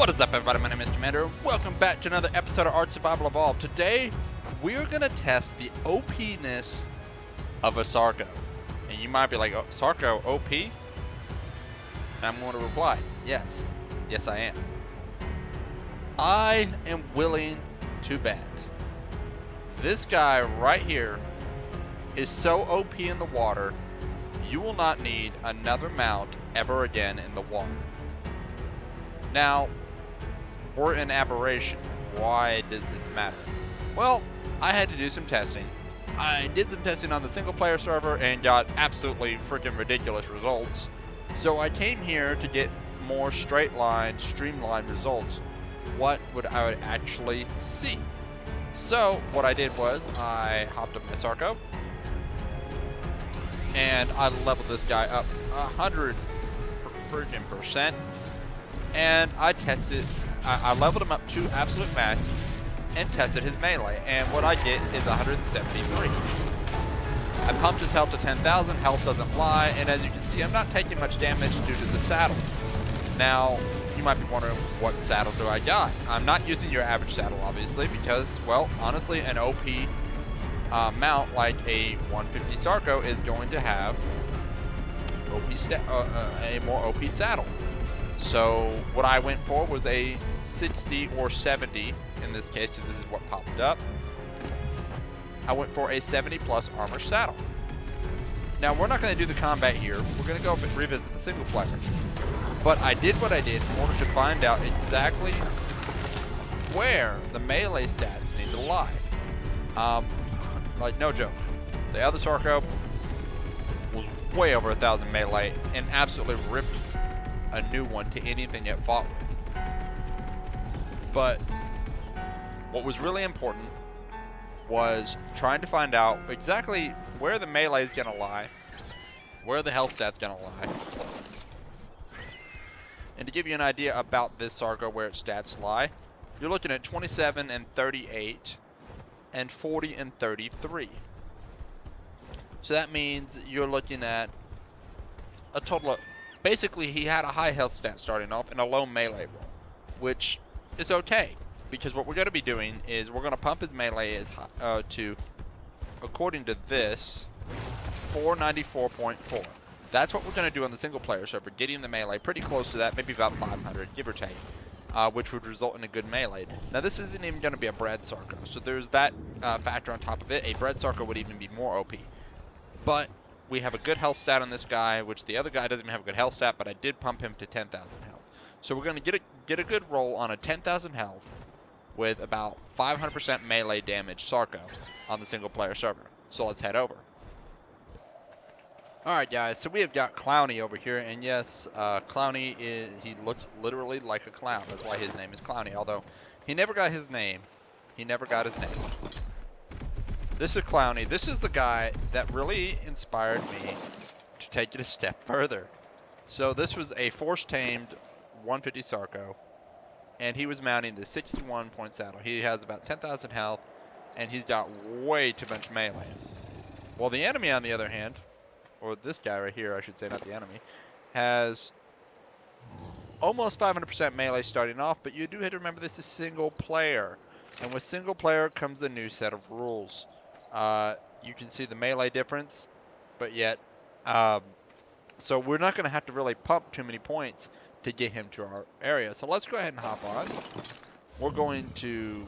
What is up, everybody? My name is Commander, and welcome back to another episode of Ark Survival Evolved. Today, we're going to test the OP-ness of a Sarco. And you might be like, oh, Sarco OP? And I'm going to reply, yes. Yes, I am. I am willing to bet. This guy right here is so OP in the water, you will not need another mount ever again in the water. Now, we're in aberration. Why does this matter? Well, I had to do some testing. I did some testing on the single player server and got absolutely freaking ridiculous results. So I came here to get more straight line, streamlined results. What would I would actually see? So what I did was I hopped up my Sarco and I leveled this guy up 100%. And I tested, I leveled him up to absolute max and tested his melee, and what I get is 173. I pumped his health to 10,000, health doesn't lie, and as you can see, I'm not taking much damage due to the saddle. Now, you might be wondering, what saddle do I got? I'm not using your average saddle, obviously, because, well, honestly, an OP mount like a 150 Sarco is going to have a more OP saddle. So what I went for was a 60 or 70 in this case, because this is what popped up. I went for a 70 plus armor saddle. Now we're not going to do the combat here. We're going to go revisit the single player. But I did what I did in order to find out exactly where the melee stats need to lie. Like no joke, the other Sarco was way over 1,000 melee and absolutely ripped a new one to anything it fought with. But what was really important was trying to find out exactly where the melee is going to lie, where the health stat's going to lie, and to give you an idea about this Sarco where its stats lie, you're looking at 27 and 38 and 40 and 33. So that means you're looking at a total of, basically, he had a high health stat starting off and a low melee roll, which is okay, because what we're going to be doing is we're going to pump his melee as high, to, according to this, 494.4. That's what we're going to do on the single player server, getting the melee pretty close to that, maybe about 500, give or take, which would result in a good melee. Now this isn't even going to be a bred Sarco, so there's that factor on top of it. A bred Sarco would even be more OP. But we have a good health stat on this guy, which the other guy doesn't even have a good health stat, but I did pump him to 10,000 health. So we're going to get a good roll on a 10,000 health with about 500% melee damage Sarco on the single player server. So let's head over. Alright guys, so we have got Clowny over here, and yes, Clowny, he looks literally like a clown. That's why his name is Clowny, although he never got his name. He never got his name. This is Clowny. This is the guy that really inspired me to take it a step further. So this was a force-tamed 150 Sarco, and he was mounting the 61 point saddle. He has about 10,000 health, and he's got way too much melee. Well, the enemy, on the other hand, or this guy right here, I should say, not the enemy, has almost 500% melee starting off, but you do have to remember this is single player. And with single player comes a new set of rules. You can see the melee difference, but yet, so we're not going to have to really pump too many points to get him to our area. So let's go ahead and hop on. We're going to...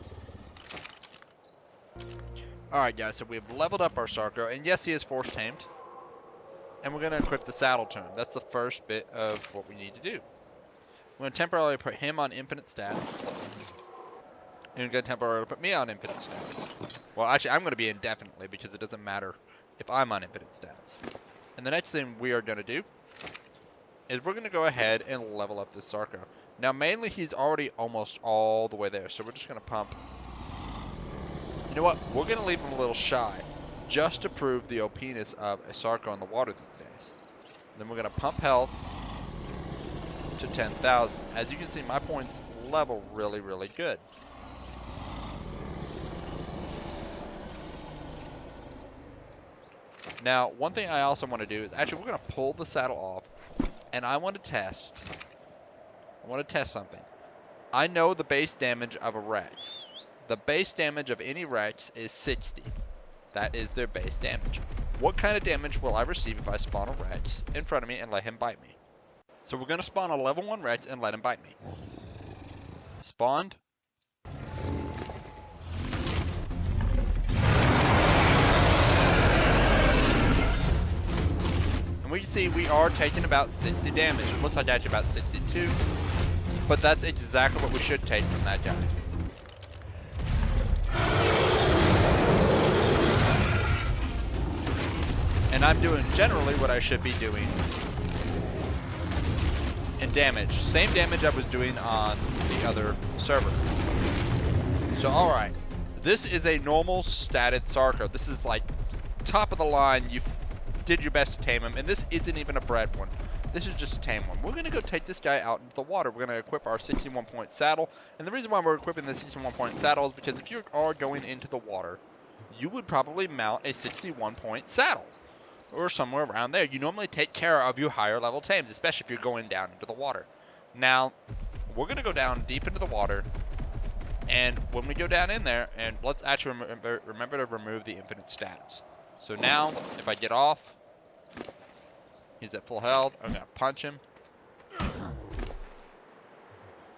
Alright guys, so we've leveled up our Sarco, and yes, he is force tamed. And we're going to equip the saddle turn. That's the first bit of what we need to do. We're going to temporarily put him on infinite stats. And we're going to temporarily put me on infinite stats. Well, actually, I'm going to be indefinitely, because it doesn't matter if I'm on infinite stats. And the next thing we are going to do is we're going to go ahead and level up this Sarco. Now, mainly, he's already almost all the way there, so we're just going to pump. You know what? We're going to leave him a little shy, just to prove the OP-ness of a Sarco in the water these days. And then we're going to pump health to 10,000. As you can see, my points level really, really good. Now, one thing I also want to do is, actually, we're going to pull the saddle off, and I want to test something. I know the base damage of a Rex. The base damage of any Rex is 60. That is their base damage. What kind of damage will I receive if I spawn a Rex in front of me and let him bite me? So we're going to spawn a level 1 Rex and let him bite me. Spawned. And we can see we are taking about 60 damage. It looks like actually about 62. But that's exactly what we should take from that guy. And I'm doing generally what I should be doing in damage. Same damage I was doing on the other server. So alright. This is a normal statted Sarco. This is like top of the line. You did your best to tame him. And this isn't even a bred one. This is just a tame one. We're going to go take this guy out into the water. We're going to equip our 61 point saddle. And the reason why we're equipping the 61 point saddle is because if you are going into the water, you would probably mount a 61 point saddle. Or somewhere around there. You normally take care of your higher level tames, especially if you're going down into the water. Now, we're going to go down deep into the water. And when we go down in there, and let's actually remember to remove the infinite stats. So now, if I get off, he's at full health. I'm going to punch him.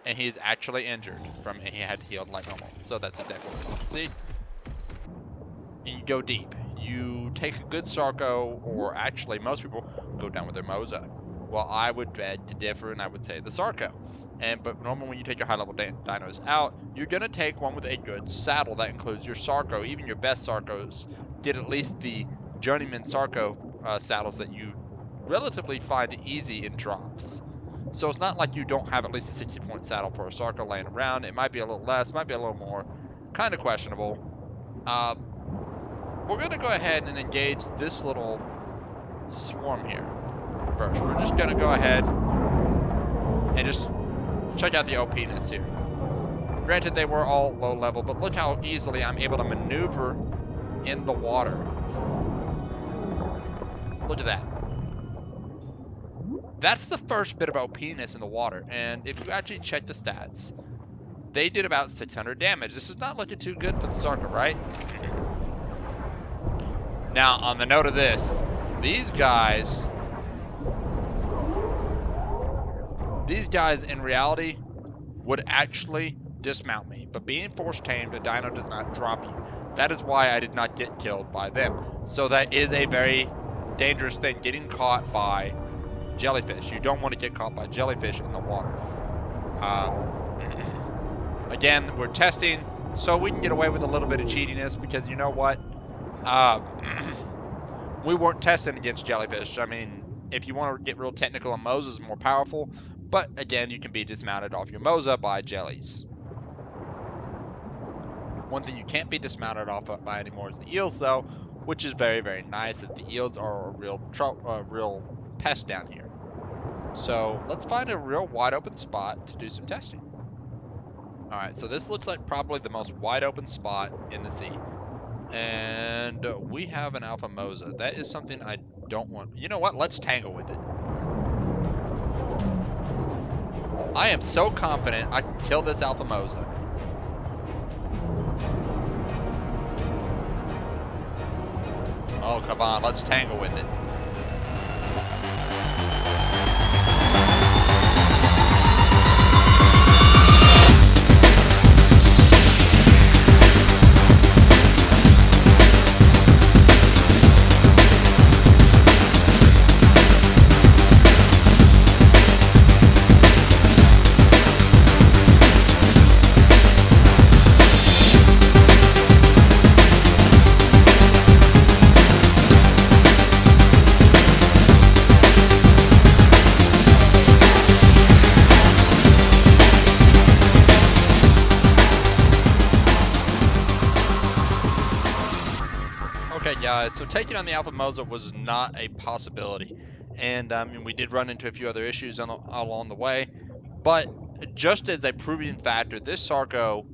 And he's actually injured from he had healed like normal. So that's exactly what we want to see. And you go deep. You take a good Sarco, or actually most people go down with their Mosa. Well, I would beg to differ, and I would say the Sarco. But normally when you take your high level dinos out, you're going to take one with a good saddle. That includes your Sarco. Even your best Sarcos did at least the journeyman Sarco saddles that you relatively find easy in drops. So it's not like you don't have at least a 60 point saddle for a Sarco laying around. It might be a little less, might be a little more. Kind of questionable. We're going to go ahead and engage this little swarm here first. We're just going to go ahead and just check out the OPness here. Granted, they were all low level, but look how easily I'm able to maneuver in the water. Look at that. That's the first bit of OPness in the water, and if you actually check the stats, they did about 600 damage. This is not looking too good for the Sarco, right? Now, on the note of this, these guys in reality would actually dismount me. But being force tamed, a dino does not drop you. That is why I did not get killed by them. So that is a very dangerous thing, getting caught by jellyfish. You don't want to get caught by jellyfish in the water. Again, we're testing so we can get away with a little bit of cheatiness, because you know what? We weren't testing against jellyfish. I mean, if you want to get real technical, a Mosa is more powerful, but again, you can be dismounted off your Mosa by jellies. One thing you can't be dismounted off by anymore is the eels, though, which is very, very nice, as the eels are a real pest down here. So let's find a real wide open spot to do some testing. All right, so this looks like probably the most wide open spot in the sea. And we have an alpha Mosa. That is something I don't want. You know what? Let's tangle with it. I am so confident I can kill this alpha Mosa. Oh, come on. Let's tangle with it. Okay, guys, so taking on the Alpha Mosa was not a possibility. And we did run into a few other issues along the way. But just as a proving factor, this Sarco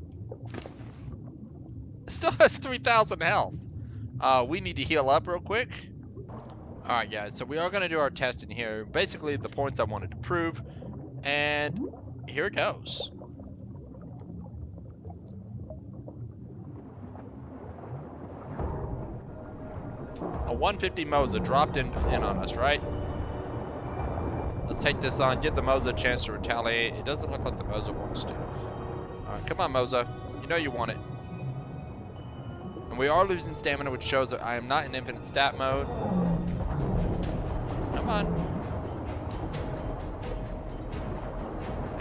still has 3,000 health. We need to heal up real quick. Alright, guys, so we are going to do our testing here. Basically, the points I wanted to prove. And here it goes. A 150 Mosa dropped in on us, right? Let's take this on, give the Mosa a chance to retaliate. It doesn't look like the Mosa wants to. Alright, come on, Mosa. You know you want it. And we are losing stamina, which shows that I am not in infinite stat mode. Come on.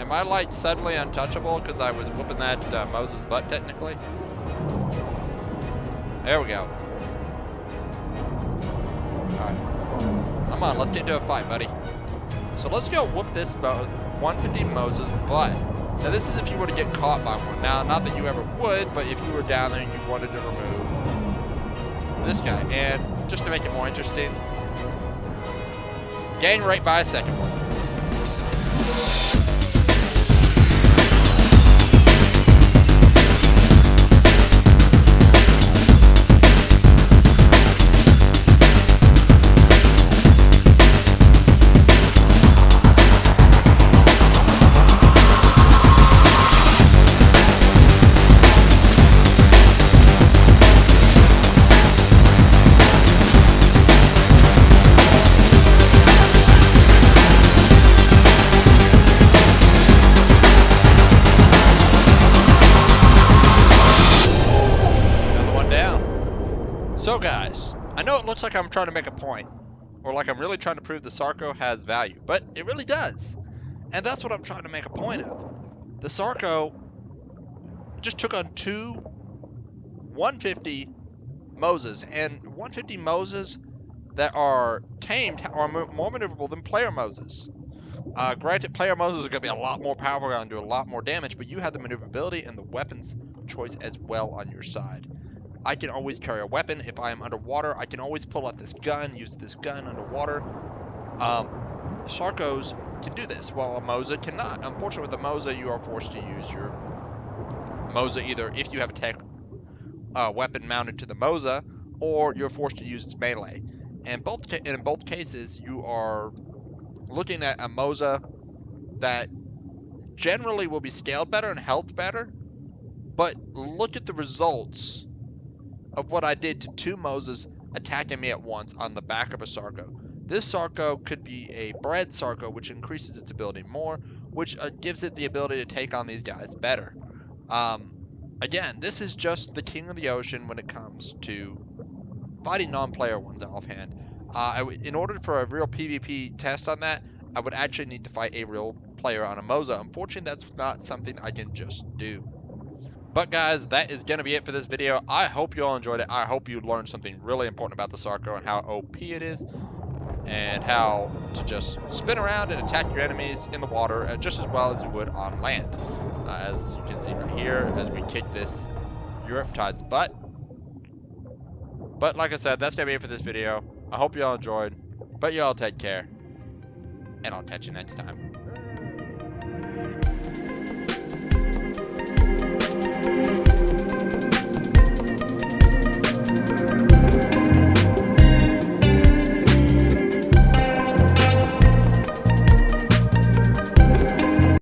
Am I like suddenly untouchable because I was whooping that Mosa's butt technically? There we go. Alright. Come on, let's get into a fight, buddy. So let's go whoop this 150 Moses butt. Now this is if you were to get caught by one. Now, not that you ever would, but if you were down there and you wanted to remove this guy. And just to make it more interesting, gain rate by a second one. So guys, I know it looks like I'm trying to make a point, or like I'm really trying to prove the Sarco has value, but it really does. And that's what I'm trying to make a point of. The Sarco just took on two 150 Moses, and 150 Moses that are tamed are more maneuverable than player Moses. Granted, player Moses are going to be a lot more powerful and do a lot more damage, but you have the maneuverability and the weapons choice as well on your side. I can always carry a weapon. If I am underwater, I can always pull out this gun, use this gun underwater. Sarcos can do this, while a Mosa cannot. Unfortunately, with the Mosa, you are forced to use your Mosa either if you have a tech weapon mounted to the Mosa, or you're forced to use its melee. And in both cases, you are looking at a Mosa that generally will be scaled better and health better, but look at the results of what I did to two Moses attacking me at once on the back of a Sarco. This Sarco could be a bred Sarco, which increases its ability more, which gives it the ability to take on these guys better. Again, this is just the king of the ocean when it comes to fighting non-player ones offhand. In order for a real PvP test on that, I would actually need to fight a real player on a Mosa. Unfortunately, that's not something I can just do. But guys, that is going to be it for this video. I hope you all enjoyed it. I hope you learned something really important about the Sarco and how OP it is, and how to just spin around and attack your enemies in the water just as well as you would on land. As you can see right here, as we kick this Riptide's butt. But like I said, that's going to be it for this video. I hope you all enjoyed, but you all take care, and I'll catch you next time.